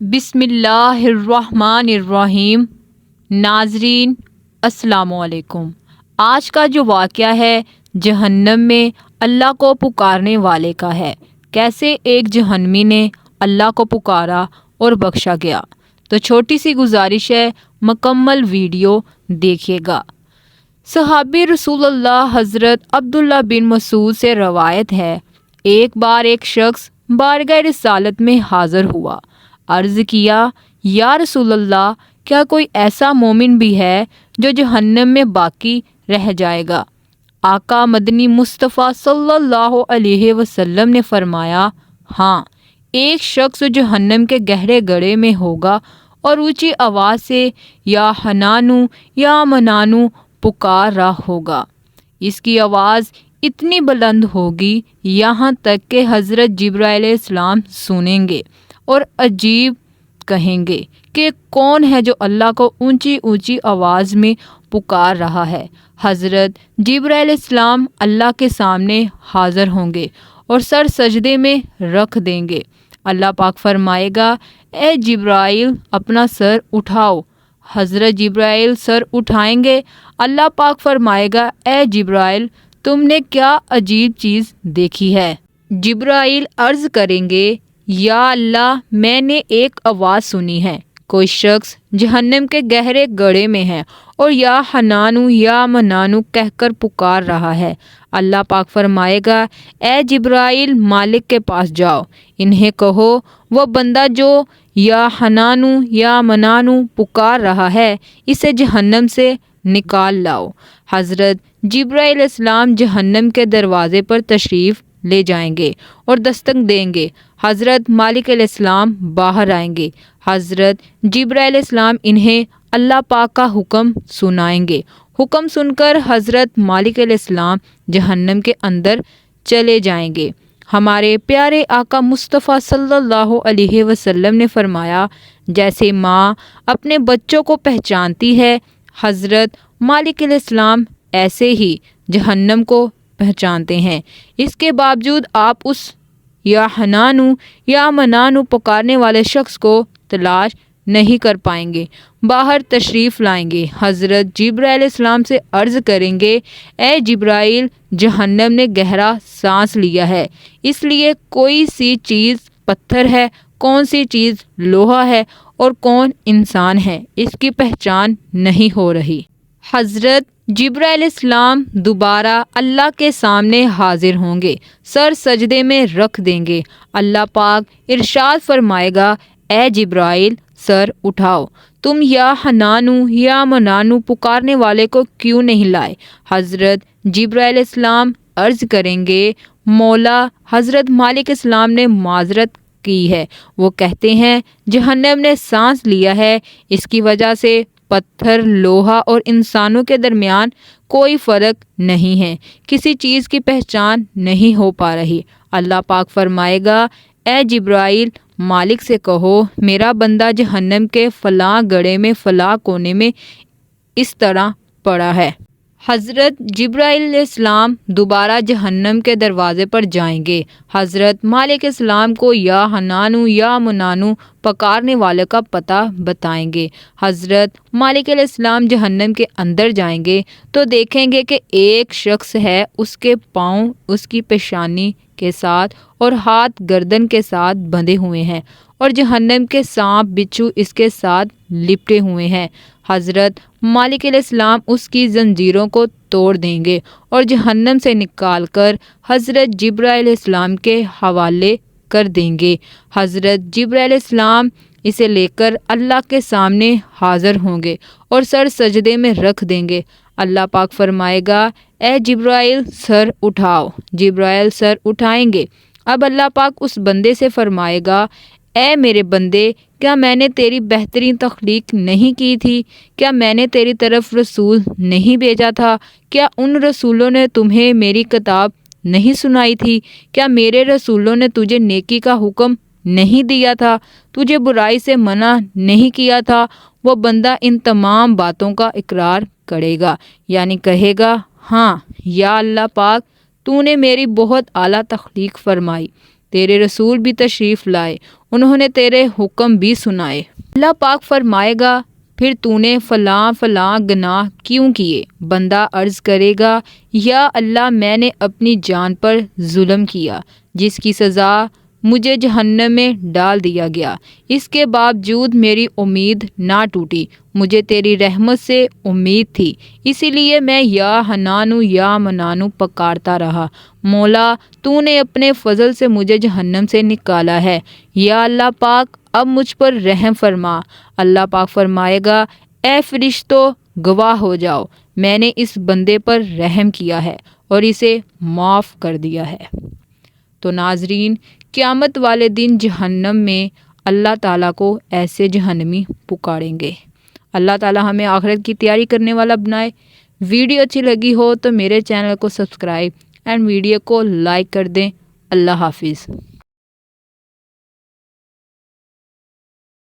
بسم اللہ الرحمن الرحیم۔ ناظرین السلام علیکم۔ آج کا جو واقعہ ہے جہنم میں اللہ کو پکارنے والے کا ہے، کیسے ایک جہنمی نے اللہ کو پکارا اور بخشا گیا۔ تو چھوٹی سی گزارش ہے، مکمل ویڈیو دیکھیے گا۔ صحابی رسول اللہ حضرت عبداللہ بن مسعود سے روایت ہے، ایک بار ایک شخص بارگاہ رسالت میں حاضر ہوا، عرض کیا، یا رسول اللہ، کیا کوئی ایسا مومن بھی ہے جو جہنم میں باقی رہ جائے گا؟ آقا مدنی مصطفیٰ صلی اللہ علیہ وسلم نے فرمایا، ہاں، ایک شخص جہنم کے گہرے گڑھے میں ہوگا اور اونچی آواز سے یا حنانو یا منانو پکار رہا ہوگا۔ اس کی آواز اتنی بلند ہوگی یہاں تک کہ حضرت جبرائیل علیہ السلام سنیں گے اور عجیب کہیں گے کہ کون ہے جو اللہ کو اونچی اونچی آواز میں پکار رہا ہے۔ حضرت جبرائیل علیہ السلام اللہ کے سامنے حاضر ہوں گے اور سر سجدے میں رکھ دیں گے۔ اللہ پاک فرمائے گا، اے جبرائیل اپنا سر اٹھاؤ۔ حضرت جبرائیل سر اٹھائیں گے۔ اللہ پاک فرمائے گا، اے جبرائیل تم نے کیا عجیب چیز دیکھی ہے؟ جبرائیل عرض کریں گے، یا اللہ، میں نے ایک آواز سنی ہے، کوئی شخص جہنم کے گہرے گڑھے میں ہے اور یا حنانو یا منانو کہہ کر پکار رہا ہے۔ اللہ پاک فرمائے گا، اے جبرائیل مالک کے پاس جاؤ، انہیں کہو وہ بندہ جو یا حنانو یا منانو پکار رہا ہے اسے جہنم سے نکال لاؤ۔ حضرت جبرائیل علیہ السلام جہنم کے دروازے پر تشریف لے جائیں گے اور دستک دیں گے۔ حضرت مالک علیہ السلام باہر آئیں گے۔ حضرت جبرائیل علیہ السلام انہیں اللہ پاک کا حکم سنائیں گے۔ حکم سن کر حضرت مالک علیہ السلام جہنم کے اندر چلے جائیں گے۔ ہمارے پیارے آقا مصطفیٰ صلی اللہ علیہ وسلم نے فرمایا، جیسے ماں اپنے بچوں کو پہچانتی ہے، حضرت مالک علیہ السلام ایسے ہی جہنم کو پہچانتے ہیں۔ اس کے باوجود آپ اس یا حنانو یا منانو پکارنے والے شخص کو تلاش نہیں کر پائیں گے۔ باہر تشریف لائیں گے۔ حضرت جبرائیل علیہ السلام سے عرض کریں گے، اے جبرائیل جہنم نے گہرا سانس لیا ہے، اس لیے کوئی سی چیز پتھر ہے، کون سی چیز لوہا ہے اور کون انسان ہے، اس کی پہچان نہیں ہو رہی۔ حضرت جبرائیل علیہ السلام دوبارہ اللہ کے سامنے حاضر ہوں گے، سر سجدے میں رکھ دیں گے۔ اللہ پاک ارشاد فرمائے گا، اے جبرائیل سر اٹھاؤ، تم یا حنانو یا منانو پکارنے والے کو کیوں نہیں لائے؟ حضرت جبرائیل علیہ السلام عرض کریں گے، مولا، حضرت مالک السلام نے معذرت کی ہے، وہ کہتے ہیں جہنم نے سانس لیا ہے، اس کی وجہ سے پتھر، لوہا اور انسانوں کے درمیان کوئی فرق نہیں ہے، کسی چیز کی پہچان نہیں ہو پا رہی۔ اللہ پاک فرمائے گا، اے جبرائیل مالک سے کہو میرا بندہ جہنم کے فلاں گڑھے میں فلاں کونے میں اس طرح پڑا ہے۔ حضرت جبرائیل علیہ السلام دوبارہ جہنم کے دروازے پر جائیں گے۔ حضرت مالک السلام کو یا حنانو یا منانو پکارنے والے کا پتہ بتائیں گے۔ حضرت مالک علیہ السلام جہنم کے اندر جائیں گے تو دیکھیں گے کہ ایک شخص ہے، اس کے پاؤں اس کی پیشانی کے ساتھ اور ہاتھ گردن کے ساتھ بندھے ہوئے ہیں اور جہنم کے سانپ بچھو اس کے ساتھ لپٹے ہوئے ہیں۔ حضرت مالک علیہ السلام اس کی زنجیروں کو توڑ دیں گے اور جہنم سے نکال کر حضرت جبرائیل علیہ السلام کے حوالے کر دیں گے۔ حضرت جبرائیل علیہ السلام اسے لے کر اللہ کے سامنے حاضر ہوں گے اور سر سجدے میں رکھ دیں گے۔ اللہ پاک فرمائے گا، اے جبرائیل سر اٹھاؤ۔ جبرائیل سر اٹھائیں گے۔ اب اللہ پاک اس بندے سے فرمائے گا، اے میرے بندے، کیا میں نے تیری بہترین تخلیق نہیں کی تھی؟ کیا میں نے تیری طرف رسول نہیں بھیجا تھا؟ کیا ان رسولوں نے تمہیں میری کتاب نہیں سنائی تھی؟ کیا میرے رسولوں نے تجھے نیکی کا حکم نہیں دیا تھا؟ تجھے برائی سے منع نہیں کیا تھا؟ وہ بندہ ان تمام باتوں کا اقرار کرے گا، یعنی کہے گا، ہاں یا اللہ پاک، تو نے میری بہت اعلیٰ تخلیق فرمائی، تیرے رسول بھی تشریف لائے، انہوں نے تیرے حکم بھی سنائے۔ اللہ پاک فرمائے گا پھر تو نے فلاں فلاں گناہ کیوں کیے؟ بندہ عرض کرے گا یا اللہ میں نے اپنی جان پر ظلم کیا جس کی سزا مجھے جہنم میں ڈال دیا گیا، اس کے باوجود میری امید نہ ٹوٹی، مجھے تیری رحمت سے امید تھی، اسی لیے میں یا حنانو یا منانو پکارتا رہا۔ مولا تو نے اپنے فضل سے مجھے جہنم سے نکالا ہے، یا اللہ پاک اب مجھ پر رحم فرما۔ اللہ پاک فرمائے گا اے فرشتوں گواہ ہو جاؤ، میں نے اس بندے پر رحم کیا ہے اور اسے معاف کر دیا ہے۔ تو ناظرین، قیامت والے دن جہنم میں اللہ تعالیٰ کو ایسے جہنمی پکاریں گے۔ اللہ تعالیٰ ہمیں آخرت کی تیاری کرنے والا بنائے۔ ویڈیو اچھی لگی ہو تو میرے چینل کو سبسکرائب اینڈ ویڈیو کو لائک کر دیں۔ اللہ حافظ۔